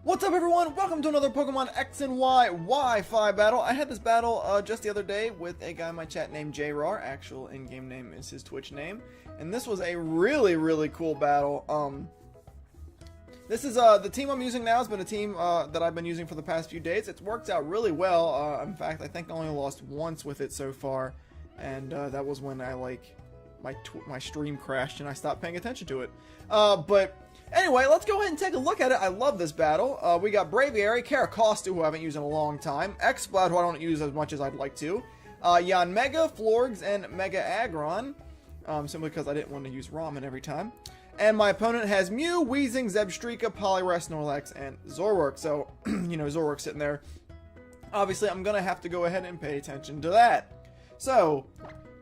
What's up everyone? Welcome to another Pokemon X and Y Wi-Fi battle. I had this battle just the other day with a guy in my chat named JRAR. Actual in-game name is his Twitch name. And this was a really cool battle. This is the team I'm using now has been a team that I've been using for the past few days. It's worked out really well. In fact, I think I only lost once with it so far. And that was when I my stream crashed and I stopped paying attention to it. But anyway, let's go ahead and take a look at it. I love this battle. We got Braviary, Caracosta, who I haven't used in a long time, X-Sprout, who I don't use as much as I'd like to, Yanmega, Florgs, and Mega Aggron, simply because I didn't want to use Ramen every time. And my opponent has Mew, Weezing, Zebstrika, Poliwrath, Snorlax, and Zoroark. So, you know, Zoroark's sitting there. Obviously, I'm going to have to go ahead and pay attention to that. So,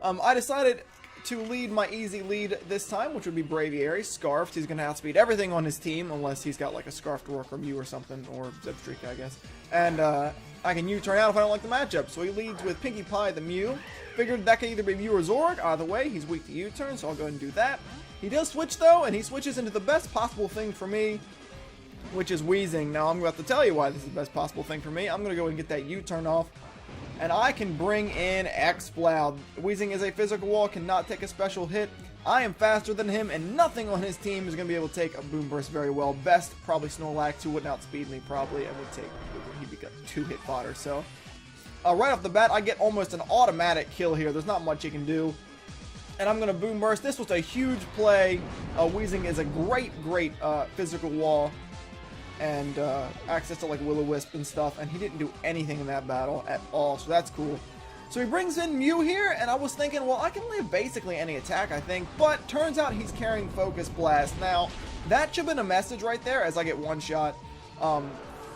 I decided to lead my easy lead this time, which would be Braviary, Scarfed. He's going to outspeed everything on his team, unless he's got like a Scarfed Rook or Mew or something, or Zebstrika, I guess. And I can U-turn out if I don't like the matchup. So he leads with Pinkie Pie, the Mew. Figured that could either be Mew or Zoroark. Either way, he's weak to U-turn, so I'll go ahead and do that. He does switch though, and he switches into the best possible thing for me, which is Weezing. Now I'm about to tell you why this is the best possible thing for me. I'm going to go and get that U-turn off. And I can bring in X-Sprout. Weezing is a physical wall, cannot take a special hit. I am faster than him, and nothing on his team is going to be able to take a Boom Burst very well. Best, probably Snorlax, who wouldn't outspeed me, probably, and would take, he'd be a 2-hit fodder. So, right off the bat, I get almost an automatic kill here. There's not much he can do. And I'm going to Boom Burst. This was a huge play. Weezing is a great physical wall. And access to like Will-O-Wisp and stuff, and he didn't do anything in that battle at all, so that's cool. So he brings in Mew here, and I was thinking, well, I can live basically any attack, I think, but turns out he's carrying Focus Blast. Now, that should have been a message right there, as I get one shot.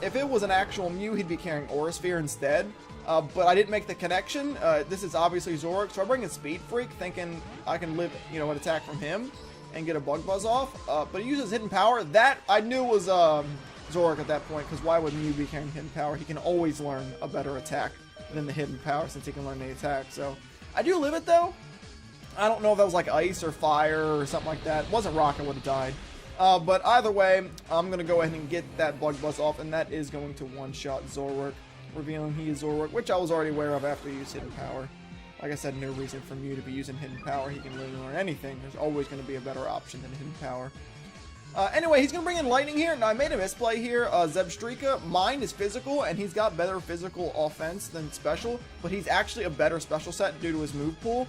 If it was an actual Mew, he'd be carrying Aura Sphere instead, but I didn't make the connection. This is obviously Zoroark, so I bring in Speed Freak, thinking I can live, you know, an attack from him and get a Bug Buzz off, but he uses Hidden Power. That I knew was Zoroark at that point, because why would Mew be carrying Hidden Power? He can always learn a better attack than the Hidden Power, since he can learn the attack. So I do live it though. I don't know if that was like Ice or Fire or something like that. It wasn't Rock, I would have died. But either way, I'm going to go ahead and get that Bug Buzz off, and that is going to one-shot Zoroark, revealing he is Zoroark, which I was already aware of after he used Hidden Power. Like I said, no reason for Mew to be using Hidden Power. He can literally learn anything. There's always going to be a better option than Hidden Power. Anyway, he's going to bring in Lightning here. Now, I made a misplay here. Zebstrika, mine is physical, and he's got better physical offense than special, but he's actually a better special set due to his move pool.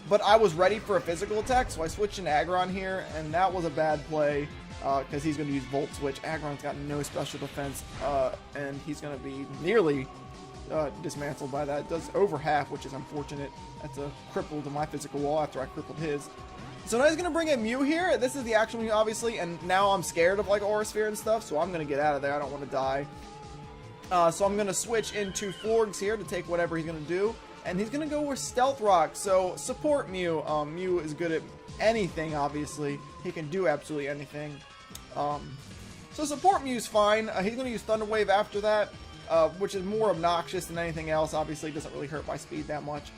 But I was ready for a physical attack, so I switched in Aggron here, and that was a bad play, because he's going to use Volt Switch. Aggron's got no special defense, and he's going to be nearly dismantled by that. It does over half, which is unfortunate. That's a cripple to my physical wall after I crippled his. So now he's going to bring in Mew here. This is the actual Mew, obviously, and now I'm scared of, like, Aura Sphere and stuff, so I'm going to get out of there. I don't want to die. So I'm going to switch into Florgs here to take whatever he's going to do, and he's going to go with Stealth Rock, so support Mew. Mew is good at anything, obviously. He can do absolutely anything. So support Mew's fine. He's going to use Thunder Wave after that, which is more obnoxious than anything else. Obviously, it doesn't really hurt my speed that much.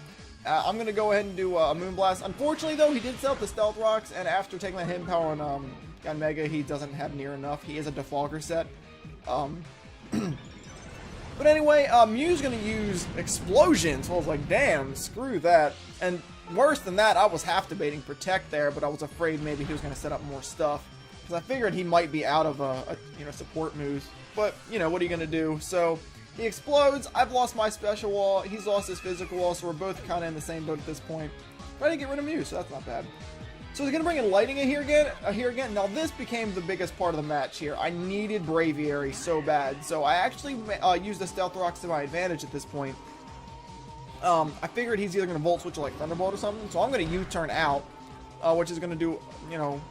I'm going to go ahead and do a Moonblast. Unfortunately, though, he did sell the Stealth Rocks, and after taking that Hidden Power on Yanmega, he doesn't have near enough. He is a Defogger set. But anyway, Mew's going to use Explosion, so I was like, damn, screw that. And worse than that, I was half debating Protect there, but I was afraid maybe he was going to set up more stuff, because I figured he might be out of support moves. But, you know, what are you going to do? So he explodes. I've lost my special wall. He's lost his physical wall, so we're both kind of in the same boat at this point. But I didn't get rid of Mew, so that's not bad. So he's going to bring in Lightning in here again. Now, this became the biggest part of the match here. I needed Braviary so bad. So I actually used the Stealth Rocks to my advantage at this point. I figured he's either going to Volt Switch or like Thunderbolt or something. So I'm going to U-turn out, which is going to do, you know,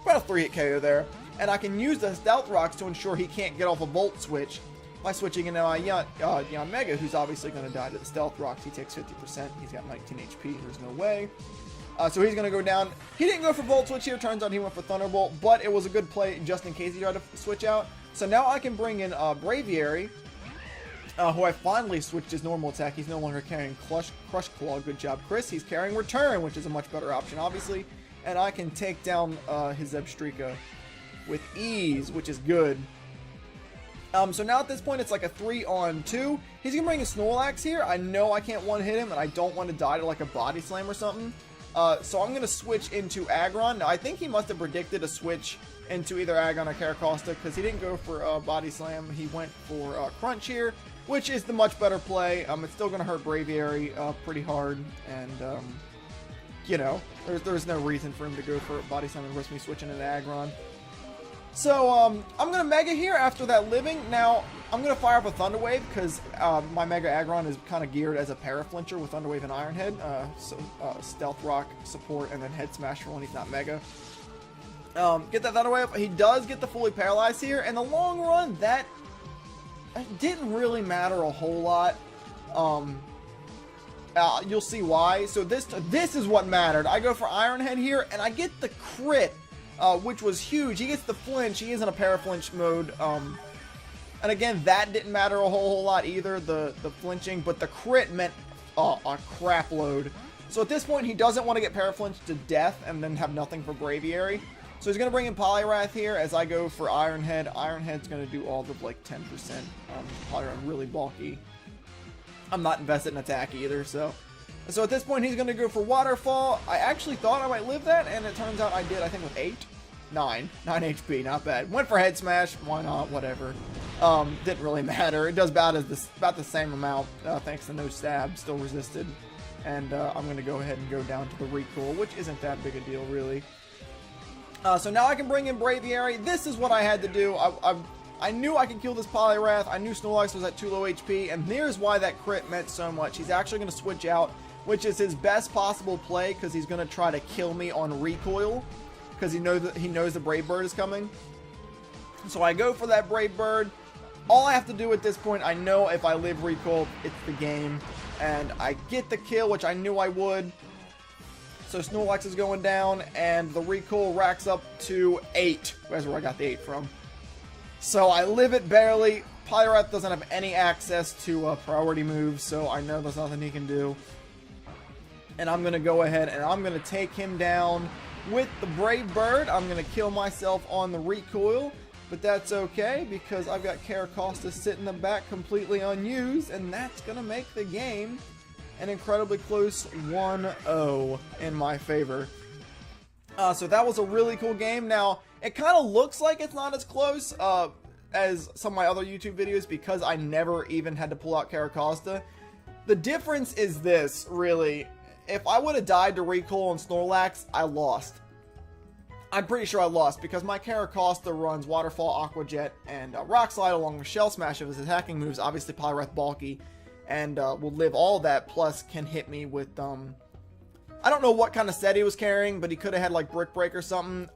about a 3-hit KO there. And I can use the Stealth Rocks to ensure he can't get off a Volt Switch by switching into my Yanmega, who's obviously going to die to the Stealth Rocks. He takes 50%. He's got 19 HP. There's no way. So he's going to go down. He didn't go for Volt Switch here. Turns out he went for Thunderbolt, but it was a good play just in case he tried to switch out. So now I can bring in Braviary, who I finally switched his normal attack. He's no longer carrying Crush Claw. Good job, Chris. He's carrying Return, which is a much better option, obviously. And I can take down his Zebstrika with ease, which is good. So now at this point, it's like a 3-on-2. He's going to bring a Snorlax here. I know I can't one-hit him, and I don't want to die to like a body slam or something. So I'm going to switch into Aggron. Now, I think he must have predicted a switch into either Aggron or Caracosta, because he didn't go for body slam. He went for Crunch here, which is the much better play. It's still going to hurt Braviary pretty hard, and, you know, there's no reason for him to go for body slam and risk me switching into Aggron. So, I'm going to Mega here after that living. Now, I'm going to fire up a Thunder Wave because my Mega Aggron is kind of geared as a Paraflincher with Thunder Wave and Iron Head. Stealth Rock support and then Head Smash for when he's not Mega. Get that Thunder Wave. He does get the fully paralyzed here. In the long run, that didn't really matter a whole lot. You'll see why. So this is what mattered. I go for Iron Head here, and I get the crit. Which was huge. He gets the flinch. He is in a paraflinch mode. And again, that didn't matter a whole lot either, the flinching, but the crit meant a crap load. So at this point, he doesn't want to get paraflinched to death and then have nothing for Braviary. So he's going to bring in Poliwrath here as I go for Iron Head. Iron Head's going to do all the like 10%. Poliwrath really bulky. I'm not invested in attack either, so at this point, he's going to go for Waterfall. I actually thought I might live that, and it turns out I did, I think, with 9 HP, not bad. Went for Head Smash, why not, whatever. Didn't really matter. It does about the same amount, thanks to no stab, still resisted. And I'm going to go ahead and go down to the recoil, which isn't that big a deal, really. So now I can bring in Braviary. This is what I had to do. I knew I could kill this Poliwrath. I knew Snorlax was at too low HP, and here's why that crit meant so much. He's actually going to switch out, which is his best possible play, because he's going to try to kill me on recoil, because he knows the Brave Bird is coming. So I go for that Brave Bird. All I have to do at this point, I know if I live recoil, it's the game, and I get the kill, which I knew I would. So Snorlax is going down, and the recoil racks up to 8. That's where I got the 8 from. So I live it barely. Poliwrath doesn't have any access to priority moves, so I know there's nothing he can do. And I'm going to go ahead and I'm going to take him down with the Brave Bird. I'm going to kill myself on the recoil, but that's okay because I've got Caracosta sitting in the back completely unused, and that's going to make the game an incredibly close 1-0 in my favor. So that was a really cool game. Now, it kind of looks like it's not as close as some of my other YouTube videos because I never even had to pull out Caracosta. The difference is this, really. If I would have died to recoil on Snorlax, I lost. I'm pretty sure I lost because my Caracosta runs Waterfall, Aqua Jet, and Rock Slide along with Shell Smash of his attacking moves. Obviously, Poliwrath bulky, and will live all that, plus can hit me with, I don't know what kind of set he was carrying, but he could have had, like, Brick Break or something.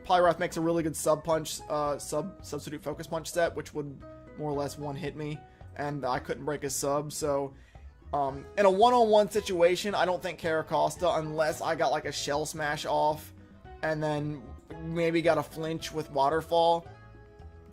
Poliwrath makes a really good sub-punch, substitute focus punch set, which would more or less one-hit me, and I couldn't break his sub, so in a one-on-one situation, I don't think Caracosta, unless I got, like, a Shell Smash off, and then maybe got a flinch with Waterfall,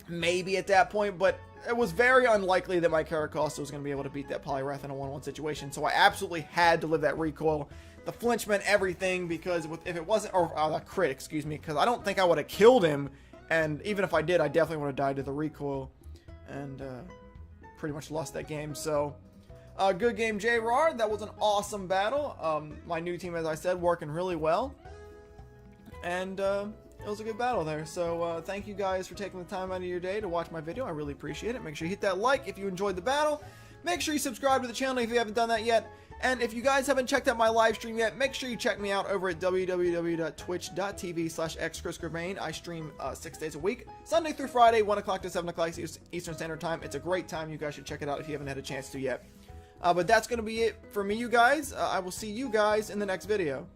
maybe at that point, but it was very unlikely that my Caracosta was going to be able to beat that Poliwrath in a one-on-one situation, so I absolutely had to live that recoil. The flinch meant everything, because if it wasn't, or the crit, excuse me, because I don't think I would have killed him, and even if I did, I definitely would have died to the recoil, and pretty much lost that game, so good game, J-Rar. That was an awesome battle. My new team, as I said, working really well, and it was a good battle there. So thank you guys for taking the time out of your day to watch my video. I really appreciate it. Make sure you hit that like if you enjoyed the battle. Make sure you subscribe to the channel if you haven't done that yet. And if you guys haven't checked out my live stream yet, make sure you check me out over at www.twitch.tv/xchrisgravane. I stream 6 days a week, Sunday through Friday, 1 o'clock to 7 o'clock Eastern Standard Time. It's a great time. You guys should check it out if you haven't had a chance to yet. But that's going to be it for me, you guys. I will see you guys in the next video.